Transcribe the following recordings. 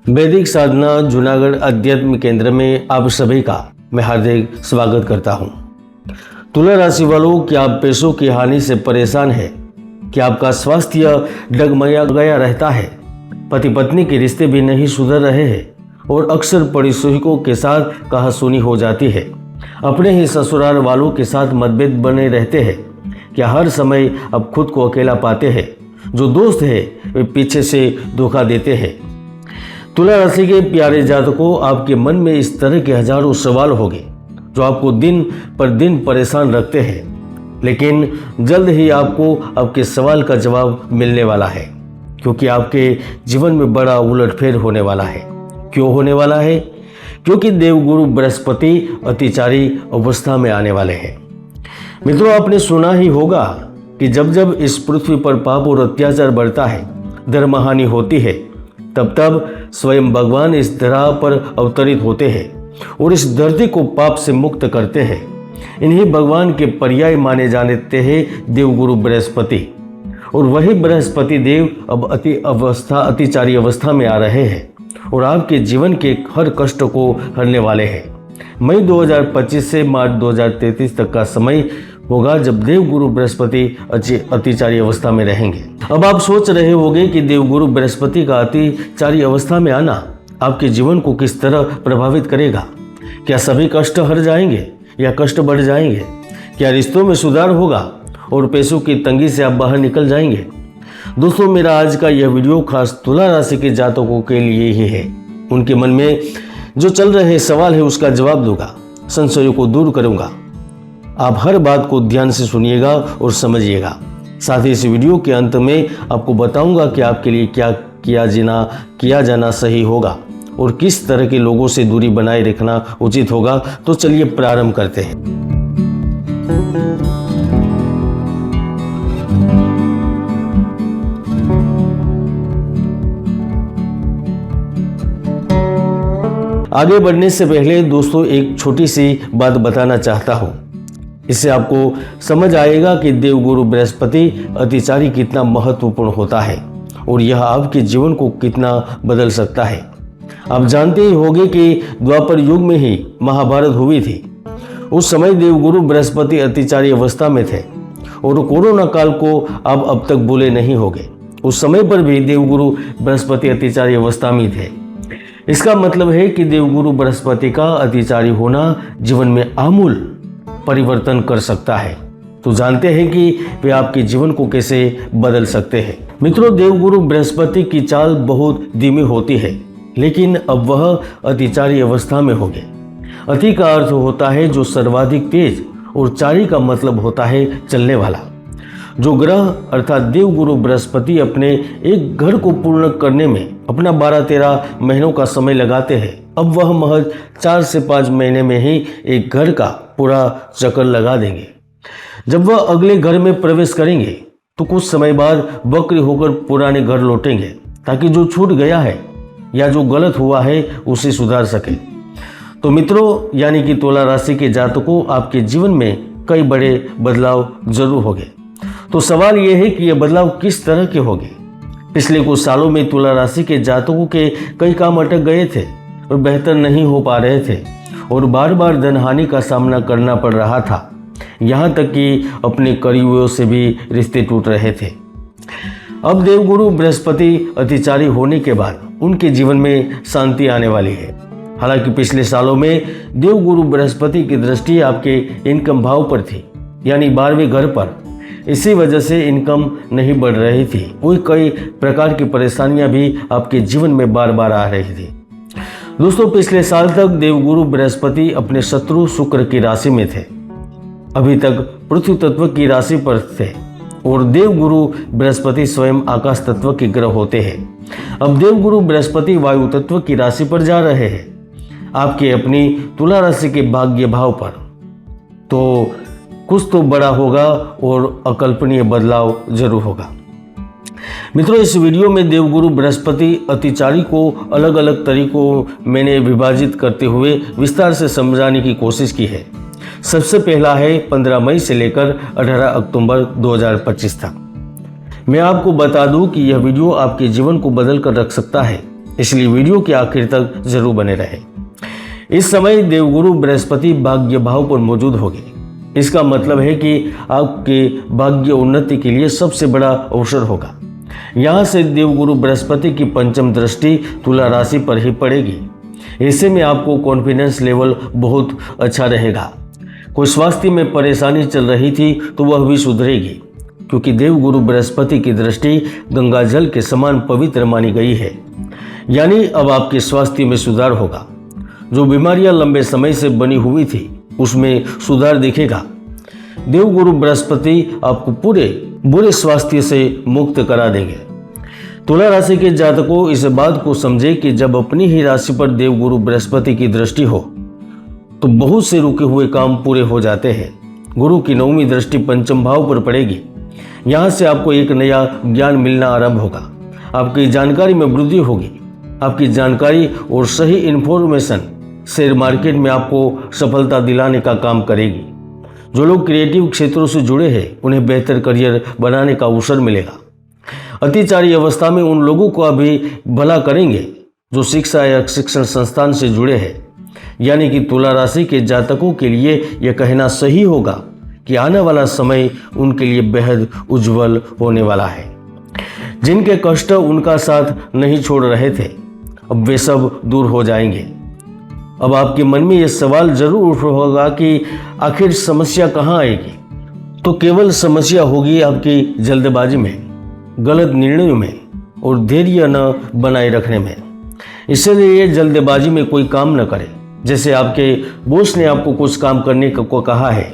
वैदिक साधना जूनागढ़ अध्यात्म केंद्र में आप सभी का मैं हार्दिक स्वागत करता हूं। तुला राशि वालों, क्या आप पैसों की हानि से परेशान हैं? क्या आपका स्वास्थ्य डगमगा गया रहता है? पति पत्नी के रिश्ते भी नहीं सुधर रहे हैं और अक्सर पड़ोसियों के साथ कहासुनी हो जाती है। अपने ही ससुराल वालों के साथ मतभेद बने रहते हैं। क्या हर समय आप खुद को अकेला पाते हैं? जो दोस्त है वे पीछे से धोखा देते हैं। तुला राशि के प्यारे जातकों, आपके मन में इस तरह के हजारों सवाल होंगे जो आपको दिन पर दिन परेशान रखते हैं, लेकिन जल्द ही आपको आपके सवाल का जवाब मिलने वाला है, क्योंकि आपके जीवन में बड़ा उलटफेर होने वाला है। क्यों होने वाला है? क्योंकि देवगुरु बृहस्पति अतिचारी अवस्था में आने वाले हैं। मित्रों, आपने सुना ही होगा कि जब जब इस पृथ्वी पर पाप और अत्याचार बढ़ता है, धर्महानि होती है, तब तब स्वयं भगवान इस धरा पर अवतरित होते हैं और इस धरती को पाप से मुक्त करते हैं। इन्हीं भगवान के पर्याय माने जाते हैं देवगुरु बृहस्पति, और वही बृहस्पति देव अब अतिचारी अवस्था में आ रहे हैं और आपके जीवन के हर कष्ट को हरने वाले हैं। मई 2025 से मार्च 2033 तक का समय होगा जब देवगुरु बृहस्पति अतिचारी अवस्था में रहेंगे। अब आप सोच रहे होंगे कि देवगुरु बृहस्पति का अतिचारी अवस्था में आना आपके जीवन को किस तरह प्रभावित करेगा। क्या सभी कष्ट हर जाएंगे या कष्ट बढ़ जाएंगे? क्या रिश्तों में सुधार होगा और पैसों की तंगी से आप बाहर निकल जाएंगे? दोस्तों, मेरा आज का यह वीडियो खास तुला राशि के जातकों के लिए ही है। उनके मन में जो चल रहे सवाल है उसका जवाब दूंगा, संशयों को दूर करूंगा। आप हर बात को ध्यान से सुनिएगा और समझिएगा। साथ ही इस वीडियो के अंत में आपको बताऊंगा कि आपके लिए क्या किया जाना सही होगा और किस तरह के लोगों से दूरी बनाए रखना उचित होगा। तो चलिए प्रारंभ करते हैं। आगे बढ़ने से पहले दोस्तों एक छोटी सी बात बताना चाहता हूं। इससे आपको समझ आएगा कि देवगुरु बृहस्पति अतिचारी कितना महत्वपूर्ण होता है और यह आपके जीवन को कितना बदल सकता है। आप जानते ही होंगे कि द्वापर युग में ही महाभारत हुई थी। उस समय देवगुरु बृहस्पति अतिचारी अवस्था में थे और कोरोना काल को आप अब तक भूले नहीं होंगे। उस समय पर भी देवगुरु बृहस्पति अतिचारी अवस्था में थे। इसका मतलब है कि देवगुरु बृहस्पति का अतिचारी होना जीवन में आमूल परिवर्तन कर सकता है। तो जानते हैं कि वे आपके जीवन को कैसे बदल सकते हैं। मित्रों, देवगुरु बृहस्पति की चाल बहुत धीमी होती है, लेकिन अब वह अतिचारी अवस्था में होंगे। अति का अर्थ होता है जो सर्वाधिक तेज और चारी का मतलब होता है चलने वाला। जो ग्रह अर्थात देवगुरु बृहस्पति अपने एक घर को पूर्ण करने में अपना 12-13 महीनों का समय लगाते हैं, अब वह महज 4 से 5 महीने में ही एक घर का पूरा चक्कर लगा देंगे। जब वह अगले घर में प्रवेश करेंगे तो कुछ समय बाद वक्र होकर पुराने घर लौटेंगे, ताकि जो छूट गया है या जो गलत हुआ है उसे सुधार सके। तो मित्रों, यानी कि तुला राशि के जातकों, आपके जीवन में कई बड़े बदलाव जरूर होंगे। तो सवाल यह है कि यह बदलाव किस तरह के होंगे। पिछले कुछ सालों में तुला राशि के जातकों के कई काम अटक गए थे और बेहतर नहीं हो पा रहे थे और बार बार धनहानि का सामना करना पड़ रहा था। यहाँ तक कि अपने करीबियों से भी रिश्ते टूट रहे थे। अब देवगुरु बृहस्पति अतिचारी होने के बाद उनके जीवन में शांति आने वाली है। हालांकि पिछले सालों में देवगुरु बृहस्पति की दृष्टि आपके इनकम भाव पर थी, यानी 12वें घर पर। इसी वजह से इनकम नहीं बढ़ रही थी। कोई कई प्रकार की परेशानियां भी आपके जीवन में बार बार आ रही थी। दोस्तों, पिछले साल तक देवगुरु बृहस्पति अपने शत्रु शुक्र की राशि में थे। अभी तक पृथ्वी तत्व की राशि पर थे और देवगुरु बृहस्पति स्वयं आकाश तत्व के ग्रह होते हैं। अब देवगुरु बृहस्पति वायु तत्व की राशि पर जा रहे हैं, आपके अपनी तुला राशि के भाग्य भाव पर। तो कुछ तो बड़ा होगा और अकल्पनीय बदलाव जरूर होगा। मित्रों, इस वीडियो में देवगुरु बृहस्पति अतिचारी को अलग अलग तरीकों मैंने विभाजित करते हुए विस्तार से समझाने की कोशिश की है। सबसे पहला है 15 मई से लेकर 18 अक्टूबर 2025 तक। मैं आपको बता दूं कि यह वीडियो आपके जीवन को बदल कर रख सकता है इसलिए वीडियो के आखिर तक जरूर बने रहे। इस समय देवगुरु बृहस्पति भाग्य भाव पर मौजूद होंगे। इसका मतलब है कि आपके भाग्य उन्नति के लिए सबसे बड़ा अवसर होगा। यहाँ से देवगुरु बृहस्पति की पंचम दृष्टि तुला राशि पर ही पड़ेगी। ऐसे में आपको कॉन्फिडेंस लेवल बहुत अच्छा रहेगा। कोई स्वास्थ्य में परेशानी चल रही थी तो वह भी सुधरेगी, क्योंकि देवगुरु बृहस्पति की दृष्टि गंगा जल के समान पवित्र मानी गई है। यानी अब आपके स्वास्थ्य में सुधार होगा। जो बीमारियां लंबे समय से बनी हुई थी उसमें सुधार दिखेगा। देवगुरु बृहस्पति आपको पूरे बुरे स्वास्थ्य से मुक्त करा देंगे। तुला राशि के जातकों इस बात को समझे कि जब अपनी ही राशि पर देवगुरु बृहस्पति की दृष्टि हो तो बहुत से रुके हुए काम पूरे हो जाते हैं। गुरु की नौवीं दृष्टि पंचम भाव पर पड़ेगी। यहाँ से आपको एक नया ज्ञान मिलना आरंभ होगा। आपकी जानकारी में वृद्धि होगी। आपकी जानकारी और सही इंफॉर्मेशन शेयर मार्केट में आपको सफलता दिलाने का काम करेगी। जो लोग क्रिएटिव क्षेत्रों से जुड़े हैं उन्हें बेहतर करियर बनाने का अवसर मिलेगा। अतिचारी अवस्था में उन लोगों को अभी भला करेंगे जो शिक्षा या शिक्षण संस्थान से जुड़े हैं। यानी कि तुला राशि के जातकों के लिए यह कहना सही होगा कि आने वाला समय उनके लिए बेहद उज्जवल होने वाला है। जिनके कष्ट उनका साथ नहीं छोड़ रहे थे अब वे सब दूर हो जाएंगे। अब आपके मन में यह सवाल जरूर उठ होगा कि आखिर समस्या कहाँ आएगी? तो केवल समस्या होगी आपकी जल्दबाजी में, गलत निर्णयों में और धैर्य न बनाए रखने में। इसलिए जल्दबाजी में कोई काम न करें। जैसे आपके बॉस ने आपको कुछ काम करने को कहा है,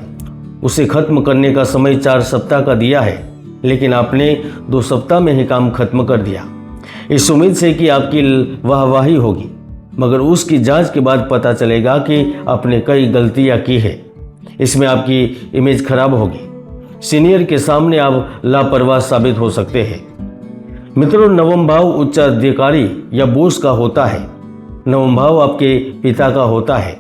उसे खत्म करने का समय 4 सप्ताह का दिया है, लेकिन आपने 2 सप्ताह में ही काम खत्म कर दिया, इस उम्मीद से कि आपकी वाहवाही होगी। मगर उसकी जांच के बाद पता चलेगा कि आपने कई गलतियां की है। इसमें आपकी इमेज खराब होगी। सीनियर के सामने आप लापरवाह साबित हो सकते हैं। मित्रों, नवम भाव उच्चाधिकारी या बॉस का होता है। नवम भाव आपके पिता का होता है।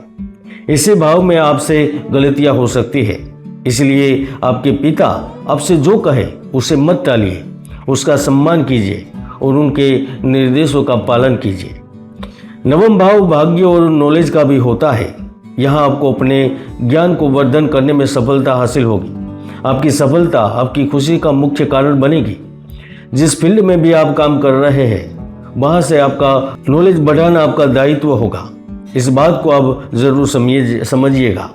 इसी भाव में आपसे गलतियां हो सकती है। इसलिए आपके पिता आपसे जो कहे उसे मत टालिए, उसका सम्मान कीजिए और उनके निर्देशों का पालन कीजिए। नवम भाव भाग्य और नॉलेज का भी होता है। यहाँ आपको अपने ज्ञान को वर्धन करने में सफलता हासिल होगी। आपकी सफलता आपकी खुशी का मुख्य कारण बनेगी। जिस फील्ड में भी आप काम कर रहे हैं वहाँ से आपका नॉलेज बढ़ाना आपका दायित्व होगा। इस बात को आप जरूर समझिएगा।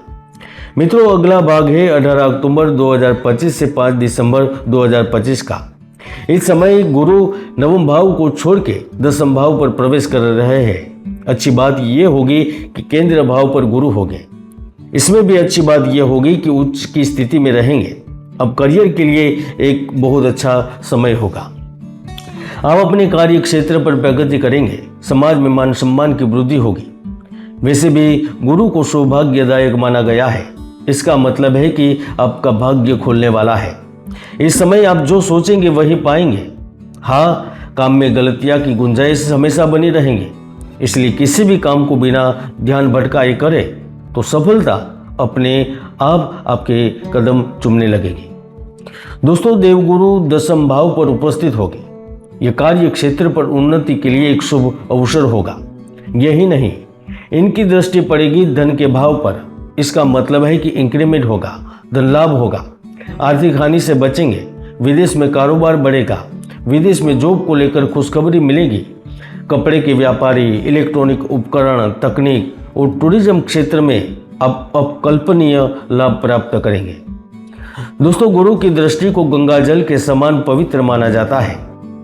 मित्रों, अगला भाग है 18 अक्टूबर 2025 से 5 दिसंबर 2025 का। इस समय गुरु नवम भाव को छोड़ के 10वें भाव पर प्रवेश कर रहे हैं। अच्छी बात यह होगी कि केंद्र भाव पर गुरु होंगे। इसमें भी अच्छी बात यह होगी कि उच्च की स्थिति में रहेंगे। अब करियर के लिए एक बहुत अच्छा समय होगा। आप अपने कार्य क्षेत्र पर प्रगति करेंगे। समाज में मान सम्मान की वृद्धि होगी। वैसे भी गुरु को सौभाग्यदायक माना गया है। इसका मतलब है कि आपका भाग्य खुलने वाला है। इस समय आप जो सोचेंगे वही पाएंगे। हाँ, काम में गलतियां की गुंजाइश हमेशा बनी रहेंगी। इसलिए किसी भी काम को बिना ध्यान भटकाए करें तो सफलता अपने आप आपके कदम चूमने लगेगी। दोस्तों, देवगुरु 10वें भाव पर उपस्थित होंगे। यह कार्य क्षेत्र पर उन्नति के लिए एक शुभ अवसर होगा। यही नहीं, इनकी दृष्टि पड़ेगी धन के भाव पर। इसका मतलब है कि इंक्रीमेंट होगा, धन लाभ होगा, आर्थिक हानि से बचेंगे, विदेश में कारोबार बढ़ेगा, विदेश में जॉब को लेकर खुशखबरी मिलेगी, कपड़े के व्यापारी, इलेक्ट्रॉनिक उपकरण, तकनीक और टूरिज्म क्षेत्र में आप अकल्पनीय लाभ प्राप्त करेंगे। दोस्तों, गुरु की दृष्टि को गंगा जल के समान पवित्र माना जाता है।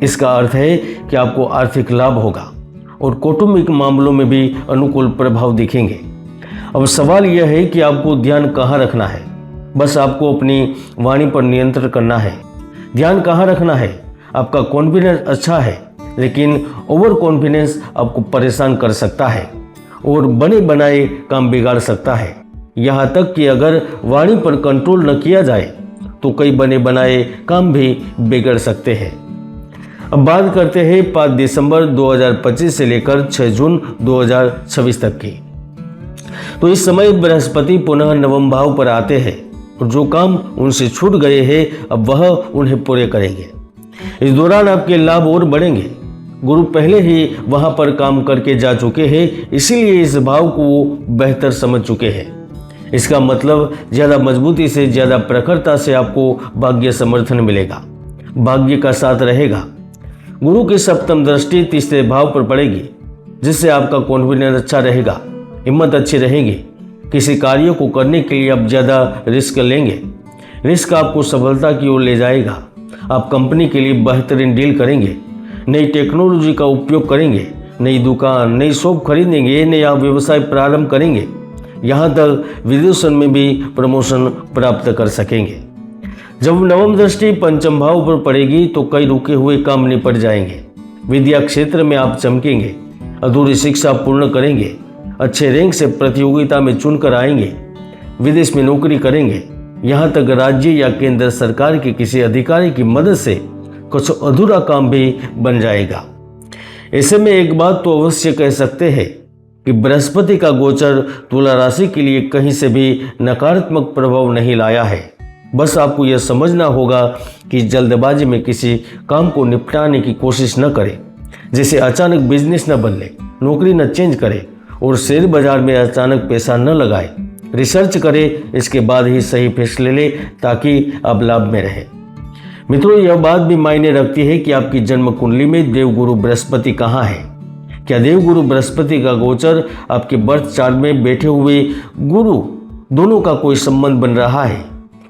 इसका अर्थ है कि आपको आर्थिक लाभ होगा और कौटुंबिक मामलों में भी अनुकूल प्रभाव दिखेंगे। अब सवाल यह है कि आपको ध्यान कहाँ रखना है। बस आपको अपनी वाणी पर नियंत्रण करना है। ध्यान कहाँ रखना है? आपका कॉन्फिडेंस अच्छा है, लेकिन ओवर कॉन्फिडेंस आपको परेशान कर सकता है और बने बनाए काम बिगाड़ सकता है। यहाँ तक कि अगर वाणी पर कंट्रोल न किया जाए तो कई बने बनाए काम भी बिगड़ सकते हैं। अब बात करते हैं 5 दिसंबर 2025 से लेकर 6 जून 2026 तक की। तो इस समय बृहस्पति पुनः नवम भाव पर आते हैं और जो काम उनसे छूट गए हैं अब वह उन्हें पूरे करेंगे। इस दौरान आपके लाभ और बढ़ेंगे। गुरु पहले ही वहां पर काम करके जा चुके हैं, इसीलिए इस भाव को वो बेहतर समझ चुके हैं। इसका मतलब ज्यादा मजबूती से, ज्यादा प्रखरता से आपको भाग्य समर्थन मिलेगा, भाग्य का साथ रहेगा। गुरु की सप्तम दृष्टि तीसरे भाव पर पड़ेगी, जिससे आपका कॉन्फिडेंस अच्छा रहेगा, हिम्मत अच्छी रहेगी। किसी कार्य को करने के लिए आप ज़्यादा रिस्क लेंगे, रिस्क आपको सफलता की ओर ले जाएगा। आप कंपनी के लिए बेहतरीन डील करेंगे, नई टेक्नोलॉजी का उपयोग करेंगे, नई दुकान, नई शॉप खरीदेंगे, नया व्यवसाय प्रारंभ करेंगे, यहाँ तक विदेशन में भी प्रमोशन प्राप्त कर सकेंगे। जब नवम दृष्टि पंचम भाव पर पड़ेगी तो कई रुके हुए काम निपट जाएंगे। विद्या क्षेत्र में आप चमकेंगे, अधूरी शिक्षा पूर्ण करेंगे, अच्छे रैंक से प्रतियोगिता में चुनकर आएंगे, विदेश में नौकरी करेंगे, यहाँ तक राज्य या केंद्र सरकार के किसी अधिकारी की मदद से कुछ अधूरा काम भी बन जाएगा। ऐसे में एक बात तो अवश्य कह सकते हैं कि बृहस्पति का गोचर तुला राशि के लिए कहीं से भी नकारात्मक प्रभाव नहीं लाया है। बस आपको यह समझना होगा कि जल्दबाजी में किसी काम को निपटाने की कोशिश न करें, जैसे अचानक बिजनेस न बदले, नौकरी न चेंज करे और शेयर बाजार में अचानक पैसा न लगाए। रिसर्च करें, इसके बाद ही सही फैसले लें ताकि आप लाभ में रहें। मित्रों, यह बात भी मायने रखती है कि आपकी जन्म कुंडली में देवगुरु बृहस्पति कहाँ है। क्या देवगुरु बृहस्पति का गोचर आपके बर्थ चार्ट में बैठे हुए गुरु दोनों का कोई संबंध बन रहा है?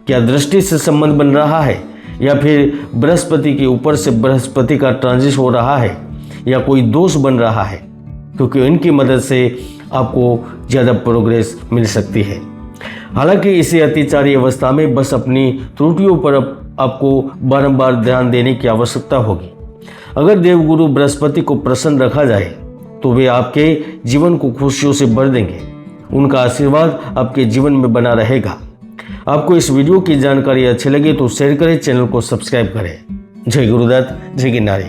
क्या दृष्टि से संबंध बन रहा है, या फिर बृहस्पति के ऊपर से बृहस्पति का ट्रांजिट हो रहा है, या कोई दोष बन रहा है? क्योंकि इनकी मदद से आपको ज़्यादा प्रोग्रेस मिल सकती है। हालांकि इसी अतिचारी अवस्था में बस अपनी त्रुटियों पर आपको बारंबार ध्यान देने की आवश्यकता होगी। अगर देवगुरु बृहस्पति को प्रसन्न रखा जाए तो वे आपके जीवन को खुशियों से भर देंगे। उनका आशीर्वाद आपके जीवन में बना रहेगा। आपको इस वीडियो की जानकारी अच्छी लगे तो शेयर करें, चैनल को सब्सक्राइब करें। जय गुरुदत्त, जय गिरनारी।